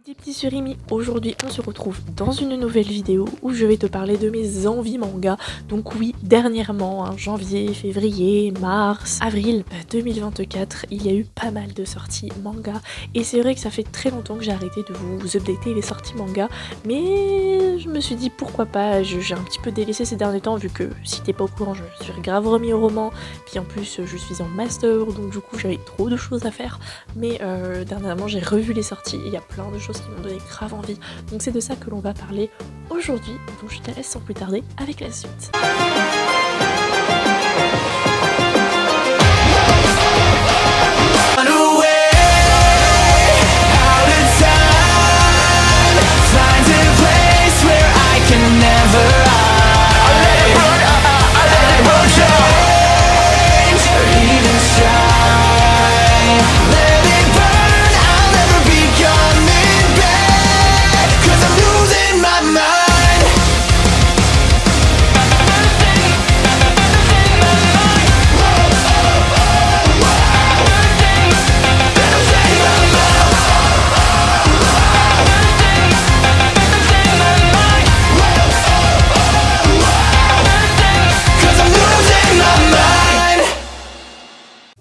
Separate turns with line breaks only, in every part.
Des petits surimi, aujourd'hui on se retrouve dans une nouvelle vidéo où je vais te parler de mes envies manga. Donc oui, dernièrement, janvier, février, mars, avril 2024, il y a eu pas mal de sorties manga. Et c'est vrai que ça fait très longtemps que j'ai arrêté de vous updater les sorties manga. Mais je me suis dit pourquoi pas, j'ai un petit peu délaissé ces derniers temps vu que si t'es pas au courant, je suis grave remis au roman. Puis en plus je suis en master, donc du coup j'avais trop de choses à faire. Mais dernièrement j'ai revu les sorties, il y a plein de choses qui m'ont donné grave envie, donc c'est de ça que l'on va parler aujourd'hui, donc je te laisse sans plus tarder avec la suite.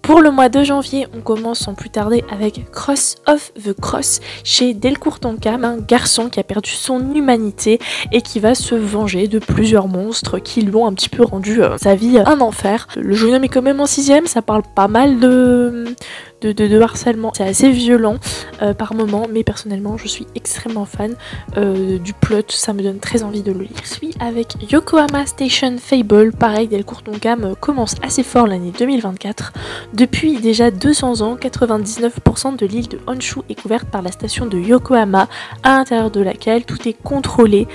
Pour le mois de janvier, on commence sans plus tarder avec Cross of the Cross chez Delcourt Tonkam, un garçon qui a perdu son humanité et qui va se venger de plusieurs monstres qui lui ont un petit peu rendu sa vie un enfer. Le jeune homme est quand même en 6ème, ça parle pas mal de harcèlement. C'est assez violent par moment, mais personnellement je suis extrêmement fan du plot, ça me donne très envie de le lire. Je suis avec Yokohama Station Fable, pareil, Delcourt Tonkam commence assez fort l'année 2024. Depuis déjà 200 ans, 99% de l'île de Honshu est couverte par la station de Yokohama, à l'intérieur de laquelle tout est contrôlé.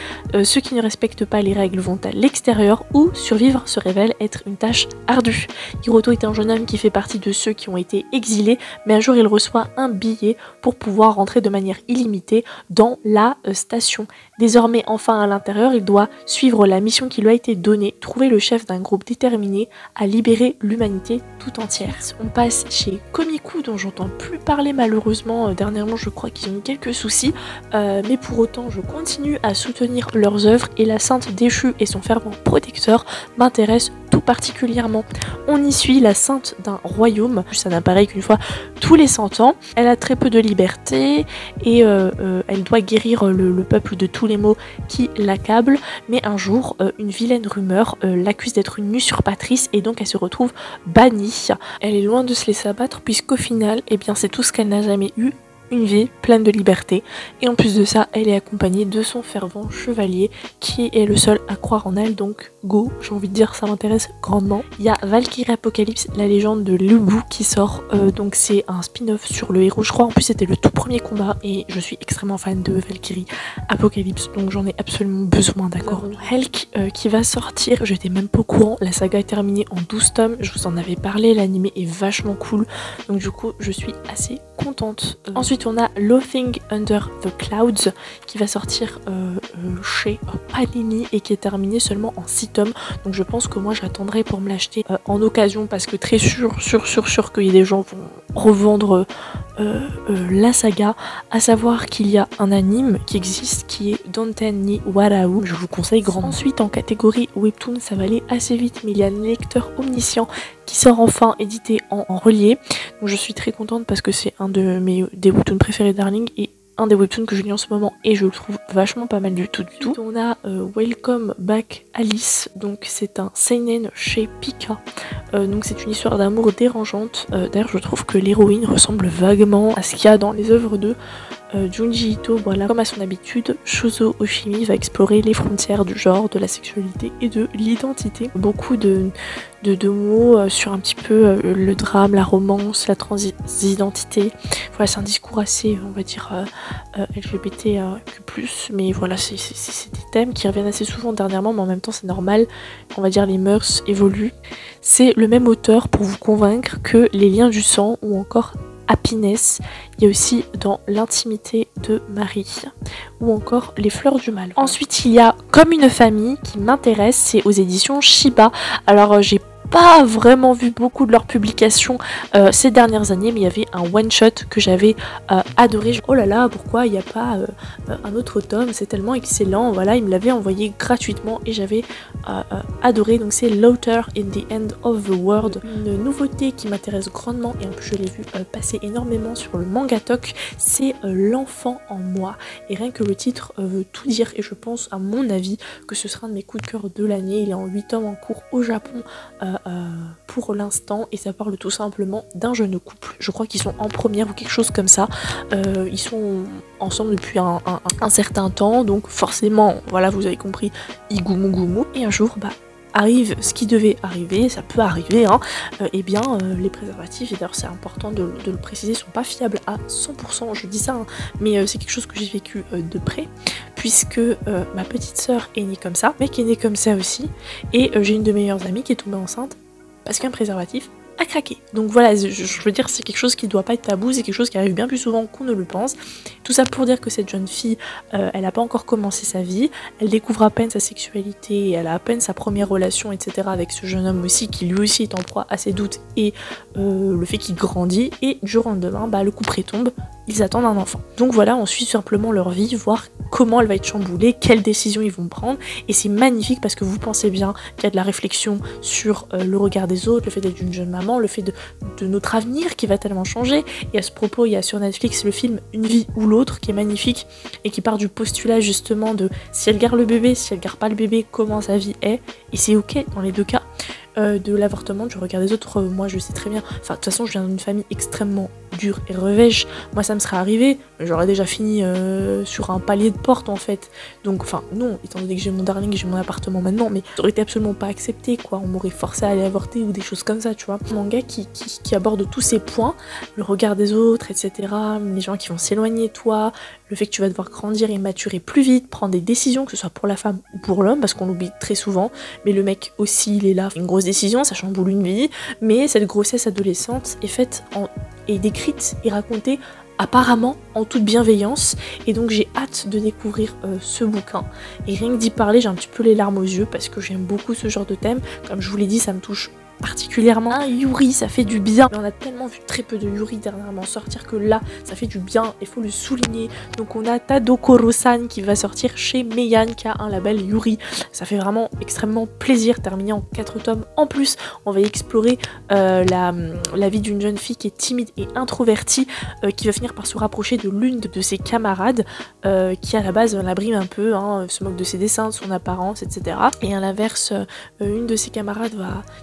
Ceux qui ne respectent pas les règles vont à l'extérieur où survivre se révèle être une tâche ardue. Hiroto est un jeune homme qui fait partie de ceux qui ont été exilés, mais un jour il reçoit un billet pour pouvoir rentrer de manière illimitée dans la station. Désormais enfin à l'intérieur, il doit suivre la mission qui lui a été donnée, trouver le chef d'un groupe déterminé à libérer l'humanité tout entière. On passe chez Komiku, dont j'entends plus parler malheureusement, dernièrement je crois qu'ils ont eu quelques soucis, mais pour autant je continue à soutenir leurs œuvres et la sainte déchue et son fervent protecteur m'intéressent tout particulièrement. On y suit la sainte d'un royaume, ça n'apparaît qu'une fois tous les 100 ans, elle a très peu de liberté et elle doit guérir le peuple de tous les maux qui l'accablent, mais un jour une vilaine rumeur l'accuse d'être une usurpatrice et donc elle se retrouve bannie. Elle est loin de se laisser abattre puisqu'au final, eh bien c'est tout ce qu'elle n'a jamais eu, une vie pleine de liberté, et en plus de ça elle est accompagnée de son fervent chevalier qui est le seul à croire en elle, donc go, j'ai envie de dire, ça m'intéresse grandement. Il y a Valkyrie Apocalypse, la légende de Lubu qui sort, donc c'est un spin-off sur le héros, je crois en plus c'était le tout premier combat et je suis extrêmement fan de Valkyrie Apocalypse, donc j'en ai absolument besoin, d'accord. Helk qui va sortir, j'étais même pas au courant, la saga est terminée en 12 tomes, je vous en avais parlé, l'anime est vachement cool, donc du coup je suis assez contente. Ensuite on a Loathing Under the Clouds qui va sortir chez Panini et qui est terminé seulement en 6 tomes, donc je pense que moi j'attendrai pour me l'acheter en occasion parce que très sûr qu'il y a des gens vont revendre la saga, à savoir qu'il y a un anime qui existe qui est Donten ni Warau, je vous conseille grandement. Ensuite en catégorie webtoon ça va aller assez vite, mais il y a le lecteur omniscient qui sort enfin édité en relié, donc je suis très contente parce que c'est un de des webtoons préférés Darling et un des webtoons que je lis en ce moment et je le trouve vachement pas mal du tout. On a Welcome Back Alice, donc c'est un seinen chez Pika, donc c'est une histoire d'amour dérangeante. D'ailleurs je trouve que l'héroïne ressemble vaguement à ce qu'il y a dans les œuvres de Junji Ito. Voilà, comme à son habitude, Shuzo Oshimi va explorer les frontières du genre, de la sexualité et de l'identité. Beaucoup de mots sur un petit peu le drame, la romance, la transidentité. Voilà, c'est un discours assez, on va dire, LGBTQ+, mais voilà, c'est des thèmes qui reviennent assez souvent dernièrement, mais en même temps c'est normal, on va dire les mœurs évoluent. C'est le même auteur pour vous convaincre que les liens du sang ou encore Happiness, il y a aussi dans l'intimité de Marie ou encore les fleurs du mal. Ensuite il y a Comme une famille qui m'intéresse, c'est aux éditions Shiba. Alors j'ai pas vraiment vu beaucoup de leurs publications ces dernières années, mais il y avait un one-shot que j'avais adoré. Oh là là, pourquoi il n'y a pas un autre tome, c'est tellement excellent. Voilà, il me l'avait envoyé gratuitement et j'avais adoré. Donc c'est Laughter in the End of the World, une nouveauté qui m'intéresse grandement et en plus je l'ai vu passer énormément sur le Mangatok, c'est L'enfant en moi. Et rien que le titre veut tout dire et je pense à mon avis que ce sera un de mes coups de cœur de l'année. Il est en 8 tomes en cours au Japon pour l'instant et ça parle tout simplement d'un jeune couple. Je crois qu'ils sont en première ou quelque chose comme ça. Ils sont ensemble depuis un certain temps, donc forcément, voilà, vous avez compris, Igumu Gumu. Et un jour, arrive ce qui devait arriver, ça peut arriver, hein, et bien les préservatifs, et d'ailleurs c'est important de le préciser, sont pas fiables à 100%, je dis ça, hein, mais c'est quelque chose que j'ai vécu de près, puisque ma petite sœur est née comme ça, mec est né comme ça aussi, et j'ai une de mes meilleures amies qui est tombée enceinte parce qu'un préservatif a craqué. Donc voilà, je veux dire, c'est quelque chose qui doit pas être tabou, c'est quelque chose qui arrive bien plus souvent qu'on ne le pense. Tout ça pour dire que cette jeune fille, elle n'a pas encore commencé sa vie, elle découvre à peine sa sexualité, elle a à peine sa première relation, etc. avec ce jeune homme aussi, qui lui aussi est en proie à ses doutes et le fait qu'il grandit, et du jour au lendemain, le coup près tombe, ils attendent un enfant. Donc voilà, on suit simplement leur vie, voir comment elle va être chamboulée, quelles décisions ils vont prendre, et c'est magnifique parce que vous pensez bien qu'il y a de la réflexion sur le regard des autres, le fait d'être une jeune maman, le fait de notre avenir qui va tellement changer. Et à ce propos, il y a sur Netflix le film Une vie ou l'autre qui est magnifique et qui part du postulat justement de si elle garde le bébé, si elle garde pas le bébé, comment sa vie est, et c'est ok dans les deux cas. De l'avortement, du regard des autres, moi je sais très bien, enfin de toute façon je viens d'une famille extrêmement dure et revêche, moi ça me serait arrivé, j'aurais déjà fini sur un palier de porte en fait, donc enfin non, étant donné que j'ai mon darling, j'ai mon appartement maintenant, mais ça aurait été absolument pas accepté quoi, on m'aurait forcé à aller avorter ou des choses comme ça, tu vois. Un manga qui aborde tous ces points, le regard des autres, etc., les gens qui vont s'éloigner de toi, le fait que tu vas devoir grandir et maturer plus vite, prendre des décisions, que ce soit pour la femme ou pour l'homme, parce qu'on l'oublie très souvent, mais le mec aussi, il est là, une grosse décision, ça chamboule une vie, mais cette grossesse adolescente est faite est décrite et racontée apparemment en toute bienveillance, et donc j'ai hâte de découvrir ce bouquin, et rien que d'y parler, j'ai un petit peu les larmes aux yeux, parce que j'aime beaucoup ce genre de thème, comme je vous l'ai dit, ça me touche particulièrement. Yuri, ça fait du bien. Mais on a tellement vu très peu de Yuri dernièrement sortir que là, ça fait du bien, il faut le souligner. Donc on a Tadokoro-san qui va sortir chez Meian, qui a un label Yuri. Ça fait vraiment extrêmement plaisir, terminé en 4 tomes. En plus, on va explorer la vie d'une jeune fille qui est timide et introvertie, qui va finir par se rapprocher de l'une de ses camarades, qui à la base la brime un peu, hein, se moque de ses dessins, de son apparence, etc. Et à l'inverse, une de ses camarades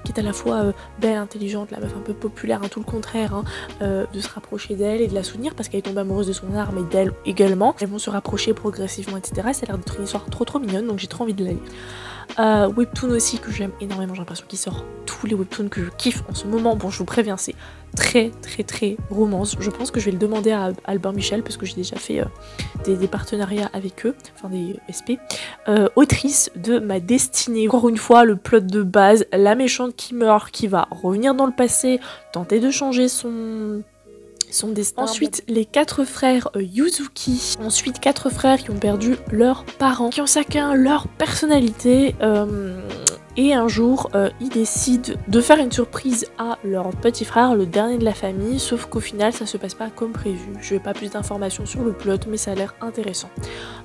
qui est à la fois belle, intelligente, la meuf un peu populaire, tout le contraire, de se rapprocher d'elle et de la soutenir parce qu'elle est tombée amoureuse de son art, mais d'elle également. Elles vont se rapprocher progressivement, etc. Ça a l'air d'être une histoire trop mignonne, donc j'ai trop envie de la lire. Webtoon aussi que j'aime énormément, j'ai l'impression qu'il sort tous les webtoons que je kiffe en ce moment. Bon, je vous préviens, c'est très romance. Je pense que je vais le demander à Albin Michel parce que j'ai déjà fait des partenariats avec eux, enfin des SP. Autrice de Ma Destinée. Encore une fois, le plot de base, la méchante qui meurt, qui va revenir dans le passé, tenter de changer son destin. Ensuite, les 4 frères Yuzuki. Ensuite, 4 frères qui ont perdu leurs parents, qui ont chacun leur personnalité. Et un jour, ils décident de faire une surprise à leur petit frère, le dernier de la famille, sauf qu'au final, ça se passe pas comme prévu. Je n'ai pas plus d'informations sur le plot, mais ça a l'air intéressant.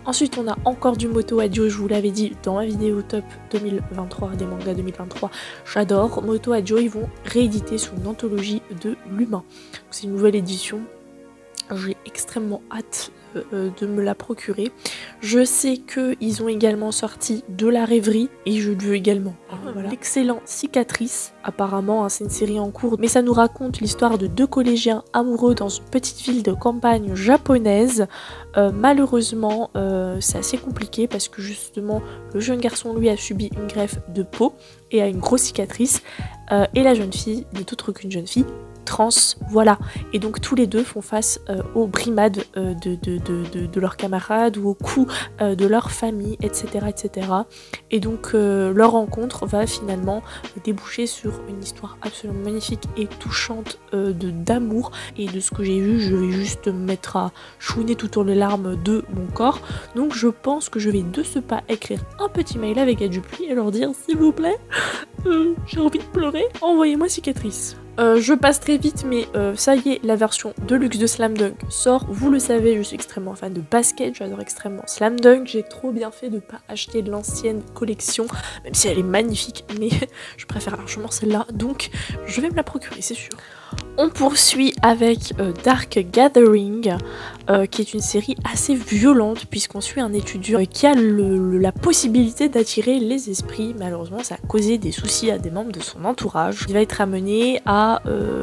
Ensuite, on a encore du Moto Hajio, je vous l'avais dit dans ma vidéo top 2023, des mangas 2023. J'adore. Moto Hajio, ils vont rééditer sous une anthologie de l'humain. C'est une nouvelle édition. J'ai extrêmement hâte de me la procurer. Je sais qu'ils ont également sorti de la rêverie et je le veux également. Voilà. L'excellent Cicatrice, apparemment c'est une série en cours, mais ça nous raconte l'histoire de 2 collégiens amoureux dans une petite ville de campagne japonaise. Malheureusement, c'est assez compliqué parce que justement le jeune garçon lui a subi une greffe de peau et a une grosse cicatrice, et la jeune fille n'est autre qu'une jeune fille trans, voilà. Et donc tous les deux font face aux brimades de leurs camarades ou aux coups de leur famille, etc. etc. Et donc leur rencontre va finalement déboucher sur une histoire absolument magnifique et touchante d'amour. Et de ce que j'ai vu, je vais juste me mettre à chouiner tout autour les larmes de mon corps. Donc je pense que je vais de ce pas écrire un petit mail avec Dupuis et leur dire s'il vous plaît, J'ai envie de pleurer. Envoyez-moi cicatrice. Je passe très vite, mais ça y est, la version de luxe de Slam Dunk sort. Vous le savez, je suis extrêmement fan de basket, j'adore extrêmement Slam Dunk. J'ai trop bien fait de ne pas acheter de l'ancienne collection, même si elle est magnifique, mais je préfère largement celle-là, donc je vais me la procurer, c'est sûr. On poursuit avec Dark Gathering, qui est une série assez violente puisqu'on suit un étudiant qui a la possibilité d'attirer les esprits. Malheureusement, ça a causé des soucis à des membres de son entourage. Il va être amené à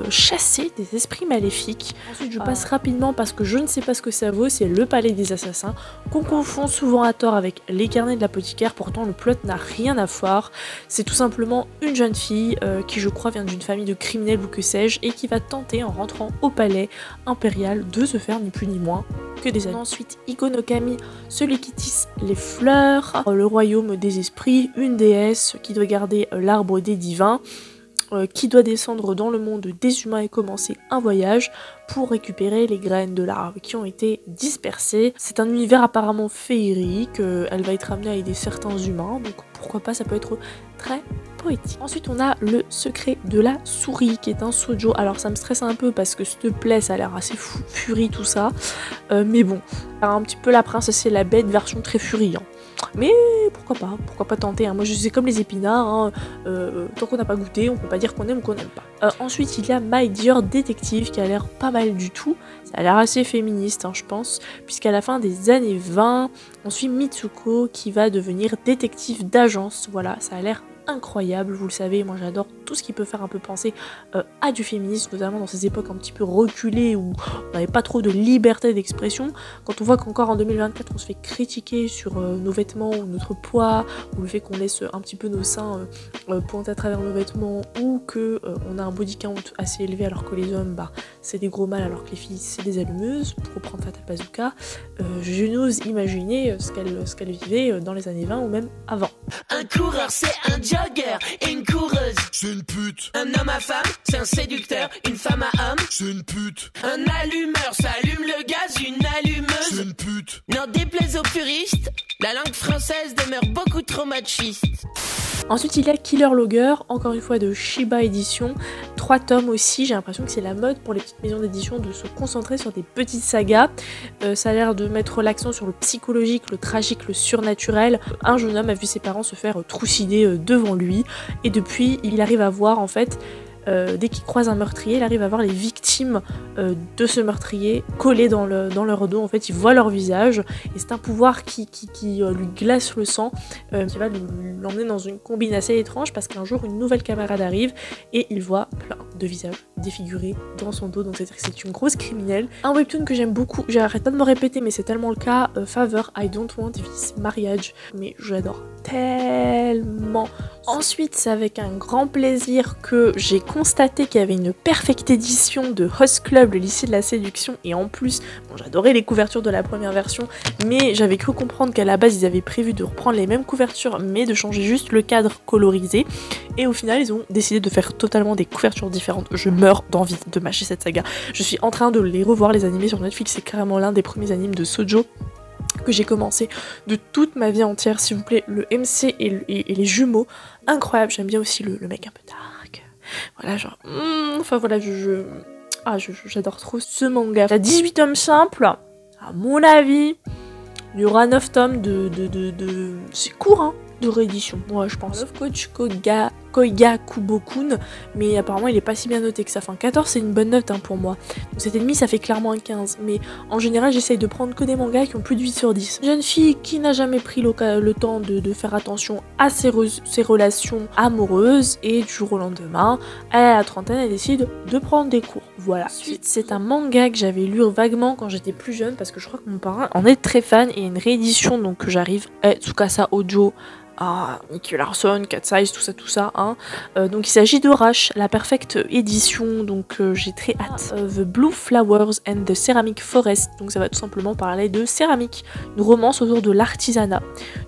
chasser des esprits maléfiques. Ensuite, je passe rapidement parce que je ne sais pas ce que ça vaut. C'est le palais des assassins qu'on confond souvent à tort avec les carnets de l'apothicaire. Pourtant, le plot n'a rien à voir. C'est tout simplement une jeune fille qui, je crois, vient d'une famille de criminels ou que sais-je, et qui va tenter en rentrant au palais impérial de se faire ni plus ni moins que des amis. Ensuite, Iko no Kami, celui qui tisse les fleurs, le royaume des esprits, une déesse qui doit garder l'arbre des divins, qui doit descendre dans le monde des humains et commencer un voyage pour récupérer les graines de l'arbre qui ont été dispersées. C'est un univers apparemment féerique, elle va être amenée à aider certains humains, donc pourquoi pas, ça peut être très poétique. Ensuite on a le secret de la souris qui est un shoujo. Alors ça me stresse un peu parce que s'il te plaît ça a l'air assez furie tout ça, mais bon, un petit peu la princesse et la bête version très furie, hein. Mais pourquoi pas tenter, hein. Moi je sais comme les épinards, hein. Tant qu'on n'a pas goûté, on peut pas dire qu'on aime ou qu'on n'aime pas. Ensuite il y a My Dear Detective qui a l'air pas mal du tout, ça a l'air assez féministe, hein, je pense, puisqu'à la fin des années 20, on suit Mitsuko qui va devenir détective d'agence. Voilà, ça a l'air incroyable, vous le savez, moi j'adore tout ce qui peut faire un peu penser à du féminisme, notamment dans ces époques un petit peu reculées où on n'avait pas trop de liberté d'expression. Quand on voit qu'encore en 2024 on se fait critiquer sur nos vêtements ou notre poids, ou le fait qu'on laisse un petit peu nos seins pointer à travers nos vêtements, ou que on a un body count assez élevé alors que les hommes, bah, c'est des gros mâles alors que les filles c'est des allumeuses, pour reprendre Fatal Bazooka, je n'ose imaginer ce qu'elle vivait dans les années 20 ou même avant.
Un coureur c'est un jogger, et une coureuse
c'est une pute.
Un homme à femme, c'est un séducteur. Une femme à homme,
c'est une pute.
Un allumeur, ça allume le gaz. Une allumeuse,
c'est une pute.
N'en déplaise aux puristes, la langue française demeure beaucoup trop machiste.
Ensuite il y a Killer Logger, encore une fois de Shiba Édition, 3 tomes aussi. J'ai l'impression que c'est la mode pour les petites maisons d'édition de se concentrer sur des petites sagas. Ça a l'air de mettre l'accent sur le psychologique, le tragique, le surnaturel. Un jeune homme a vu ses parents se faire trucider devant lui, et depuis il arrive à voir en fait, dès qu'il croise un meurtrier, il arrive à voir les victimes de ce meurtrier collées dans leur dos. En fait, il voit leur visage et c'est un pouvoir qui lui glace le sang, qui va l'emmener dans une combine assez étrange parce qu'un jour une nouvelle camarade arrive et il voit plein de visages défigurés dans son dos. Donc c'est une grosse criminelle. Un webtoon que j'aime beaucoup, j'arrête pas de me répéter mais c'est tellement le cas, Favor, I Don't Want This Marriage, mais j'adore tellement. Ensuite, c'est avec un grand plaisir que j'ai constaté qu'il y avait une perfect édition de Host Club, le lycée de la séduction, et en plus, bon, j'adorais les couvertures de la première version, mais j'avais cru comprendre qu'à la base ils avaient prévu de reprendre les mêmes couvertures mais de changer juste le cadre colorisé, et au final ils ont décidé de faire totalement des couvertures différentes. Je meurs d'envie de mâcher cette saga. Je suis en train de les revoir, les animés sur Netflix, c'est carrément l'un des premiers animes de Shoujo que j'ai commencé de toute ma vie entière, s'il vous plaît. Le MC et les jumeaux, incroyable. J'aime bien aussi le mec un peu dark, voilà, genre enfin voilà, j'adore trop ce manga. T'as 18 tomes simples, à mon avis il y aura 9 tomes de c'est court, hein, de réédition, ouais, je pense. Love Coach Koiga Kubo-kun, mais apparemment il est pas si bien noté que ça. Enfin 14 c'est une bonne note, hein, pour moi. Donc cet ennemi ça fait clairement un 15, mais en général j'essaye de prendre que des mangas qui ont plus de 8 sur 10. Jeune fille qui n'a jamais pris le temps de faire attention à ses relations amoureuses, et du jour au lendemain, elle a la trentaine, elle décide de prendre des cours. Voilà. Ensuite c'est un manga que j'avais lu vaguement quand j'étais plus jeune parce que je crois que mon parrain en est très fan, et une réédition donc que j'arrive, Tsukasa Ojo, Nicky Larson, Cat Size, tout ça, hein. Donc il s'agit de Rush, la perfect édition, donc j'ai très hâte. The Blue Flowers and the Ceramic Forest, donc ça va tout simplement parler de céramique, une romance autour de l'artisanat.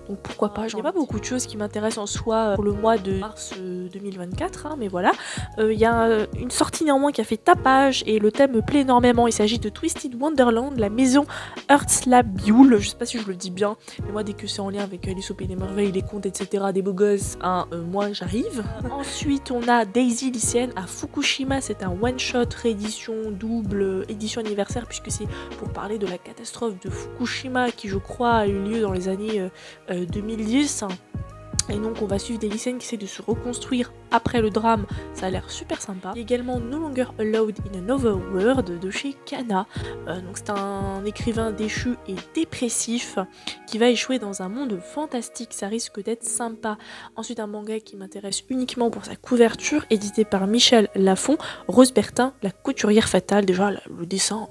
donc pourquoi pas. Il n'y a pas beaucoup de choses qui m'intéressent en soi pour le mois de mars 2024, hein, mais voilà. Il y a une sortie néanmoins qui a fait tapage et le thème me plaît énormément. Il s'agit de Twisted Wonderland, la maison Heartslabule, je sais pas si je le dis bien, mais moi dès que c'est en lien avec Alice au Pays des Merveilles, les contes, etc., des beaux gosses, hein, moi j'arrive. Ensuite on a Daisy lycéenne à Fukushima, c'est un one-shot réédition, double édition anniversaire, puisque c'est pour parler de la catastrophe de Fukushima qui je crois a eu lieu dans les années 2010. Et donc on va suivre des lycéennes qui essaient de se reconstruire après le drame, ça a l'air super sympa. Il y a également No Longer Allowed in Another World de chez Kana. Donc c'est un écrivain déchu et dépressif qui va échouer dans un monde fantastique, ça risque d'être sympa. Ensuite un manga qui m'intéresse uniquement pour sa couverture, édité par Michel Lafon, Rose Bertin, la couturière fatale. Déjà le dessin...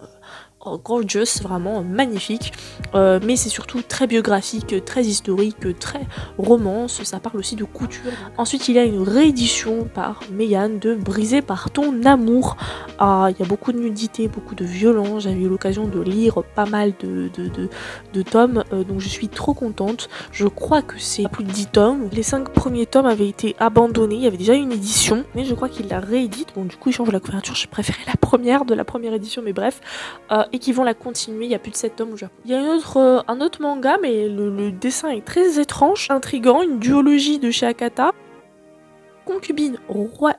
gorgeous, vraiment magnifique, mais c'est surtout très biographique, très historique, très romance, ça parle aussi de couture. Ensuite il y a une réédition par Meian de Brisé par ton amour. Il y a beaucoup de nudité, beaucoup de violence, j'avais eu l'occasion de lire pas mal de tomes, donc je suis trop contente. Je crois que c'est plus de 10 tomes, les 5 premiers tomes avaient été abandonnés, il y avait déjà une édition, mais je crois qu'il la réédite, bon du coup il change la couverture, j'ai préféré la première de la première édition, mais bref, et qui vont la continuer, il y a plus de 7 tomes au Japon. Il y a un autre manga, mais le dessin est très étrange, intriguant, une duologie de chez Akata. Concubine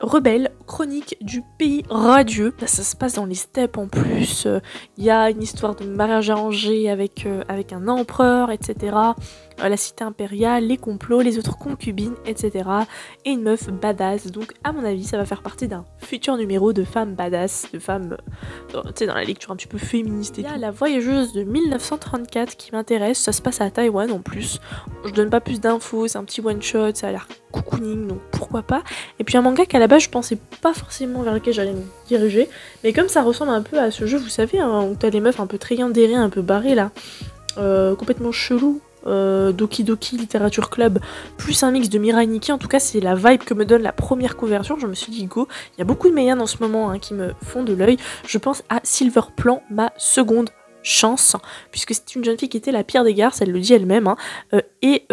rebelle, chronique du pays radieux. Là, ça se passe dans les steppes en plus. Il y a une histoire de mariage arrangé avec un empereur, etc. La cité impériale, les complots, les autres concubines, etc. Et une meuf badass. Donc, à mon avis, ça va faire partie d'un futur numéro de femmes badass, de femmes, tu sais, dans la lecture un petit peu féministe et tout. Il y a La Voyageuse de 1934 qui m'intéresse. Ça se passe à Taïwan en plus. Je donne pas plus d'infos, c'est un petit one shot, ça a l'air cocooning, donc pourquoi pas. Et puis un manga qu'à la base je pensais pas forcément vers lequel j'allais me diriger, mais comme ça ressemble un peu à ce jeu, vous savez, hein, où t'as les meufs un peu triandérées, un peu barrées là, complètement chelou, Doki Doki Literature Club, plus un mix de Mirai Nikki, en tout cas c'est la vibe que me donne la première couverture. Je me suis dit go, il y a beaucoup de Meian en ce moment hein, qui me font de l'œil. Je pense à Silver Plan, ma seconde chance, puisque c'est une jeune fille qui était la pire des garces, elle le dit elle-même, hein, et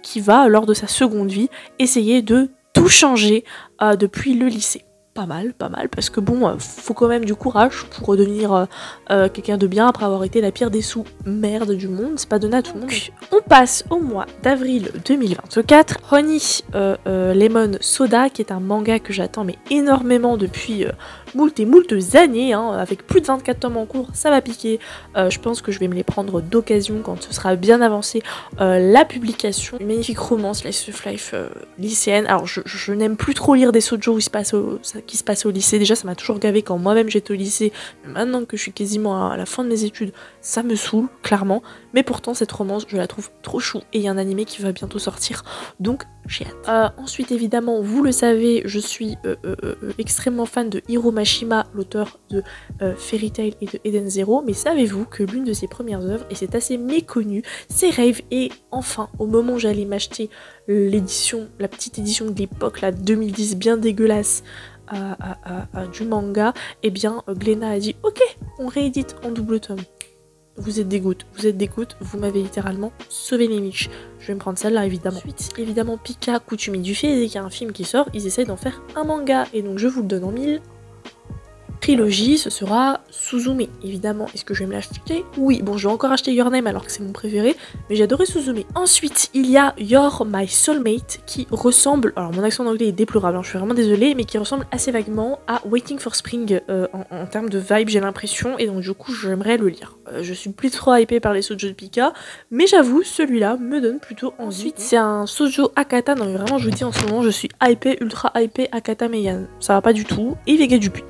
qui va, lors de sa seconde vie, essayer de tout changer depuis le lycée. Pas mal, parce que bon, faut quand même du courage pour redevenir quelqu'un de bien après avoir été la pire des sous-merdes du monde, c'est pas donné à tout le monde. On passe au mois d'avril 2024, Honey Lemon Soda, qui est un manga que j'attends mais énormément depuis moult années, hein, avec plus de 24 tomes en cours, ça va piquer. Je pense que je vais me les prendre d'occasion quand ce sera bien avancé la publication. Une magnifique romance, slice of life lycéenne. Alors je n'aime plus trop lire des shoujo qui se passe au lycée. Déjà ça m'a toujours gavé quand moi-même j'étais au lycée, mais maintenant que je suis quasiment à la fin de mes études, ça me saoule, clairement. Mais pourtant cette romance, je la trouve trop chou, et il y a un animé qui va bientôt sortir, donc j'ai hâte. Ensuite évidemment, vous le savez, je suis extrêmement fan de Hiro Mashima, l'auteur de Fairy Tail et de Eden Zero, mais savez-vous que l'une de ses premières œuvres, et c'est assez méconnu, c'est Rave, et enfin, au moment où j'allais m'acheter l'édition, la petite édition de l'époque, la 2010, bien dégueulasse, du manga, et bien Glénat a dit ok, on réédite en double tome. Vous êtes des gouttes, vous m'avez littéralement sauvé les miches. Je vais me prendre celle-là évidemment. Ensuite, évidemment, Pika Kuchumi du fait, dès qu'il y a un film qui sort, ils essayent d'en faire un manga, et donc je vous le donne en mille. Trilogie, ce sera Suzume, évidemment. Est-ce que je vais me l'acheter? Oui, bon, je vais encore acheter Your Name alors que c'est mon préféré, mais j'ai adoré Suzume. Ensuite, il y a You're My Soulmate qui ressemble, alors mon accent d'anglais est déplorable, hein, je suis vraiment désolée, mais qui ressemble assez vaguement à Waiting for Spring en termes de vibe, j'ai l'impression, et donc du coup, j'aimerais le lire. Je suis plus trop hypée par les shoujo de Pika, mais j'avoue, celui-là me donne plutôt envie. Ensuite, c'est un shoujo Akata, non mais vraiment, je vous dis en ce moment, je suis hypée, ultra hypée Akata Meian. Ça va pas du tout, et Vega Dupuis.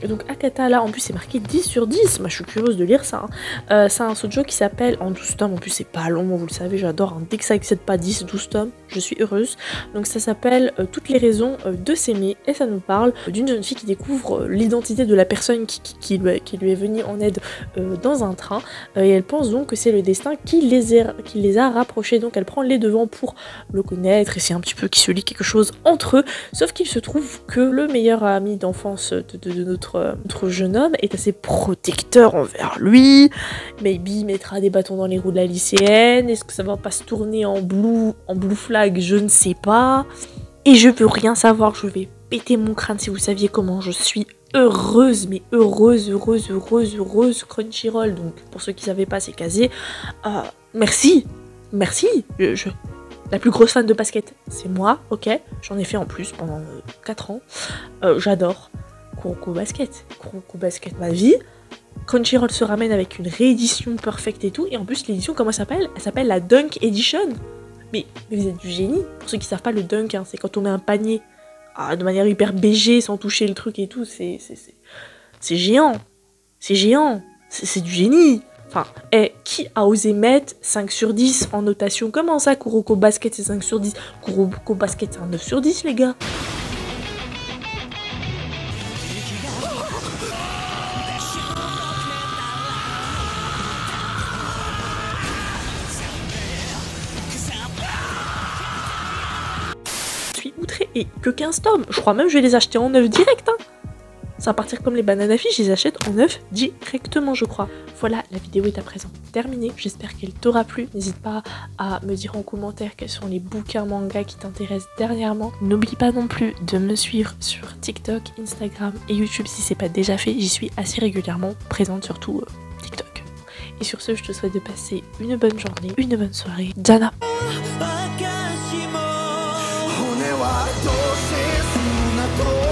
Donc Akata là en plus c'est marqué 10 sur 10, moi je suis curieuse de lire ça, hein. C'est un shoujo qui s'appelle, en 12 tomes, en plus c'est pas long, vous le savez, j'adore, hein. Dès que ça excède pas 10, 12 tomes, je suis heureuse. Donc ça s'appelle Toutes les raisons de s'aimer, et ça nous parle d'une jeune fille qui découvre l'identité de la personne qui lui est venue en aide dans un train, et elle pense donc que c'est le destin qui les a rapprochés, donc elle prend les devants pour le connaître, et c'est un petit peu qu'il se lie quelque chose entre eux, sauf qu'il se trouve que le meilleur ami d'enfance notre jeune homme est assez protecteur envers lui. Maybe il mettra des bâtons dans les roues de la lycéenne. Est-ce que ça va pas se tourner en blue flag? Je ne sais pas. Et je veux rien savoir, je vais péter mon crâne si vous saviez comment je suis heureuse, mais heureuse, Crunchyroll. Donc pour ceux qui ne savaient pas, c'est casé. Merci. La plus grosse fan de basket, c'est moi, ok. J'en ai fait en plus pendant 4 ans. J'adore Kuroko Basket, ma vie. Crunchyroll se ramène avec une réédition perfecte et tout. Et en plus, l'édition, comment elle s'appelle? Elle s'appelle la Dunk Edition. Mais vous êtes du génie. Pour ceux qui savent pas, le dunk, hein, c'est quand on met un panier de manière hyper BG, sans toucher le truc et tout. C'est géant. C'est géant. C'est du génie. Enfin, qui a osé mettre 5 sur 10 en notation? Comment ça, Kuroko Basket, c'est 5 sur 10? Kuroko Basket, c'est un 9 sur 10, les gars. Je suis outrée. Et que 15 tomes. Je crois même que je vais les acheter en 9 direct, hein. Ça va partir comme les bananes à fiches, je les achète en 9 directement, je crois. Voilà, la vidéo est à présent terminée. J'espère qu'elle t'aura plu. N'hésite pas à me dire en commentaire quels sont les bouquins manga qui t'intéressent dernièrement. N'oublie pas non plus de me suivre sur TikTok, Instagram et YouTube si c'est pas déjà fait. J'y suis assez régulièrement présente, surtout TikTok. Et sur ce, je te souhaite de passer une bonne journée, une bonne soirée. Jana!
Dana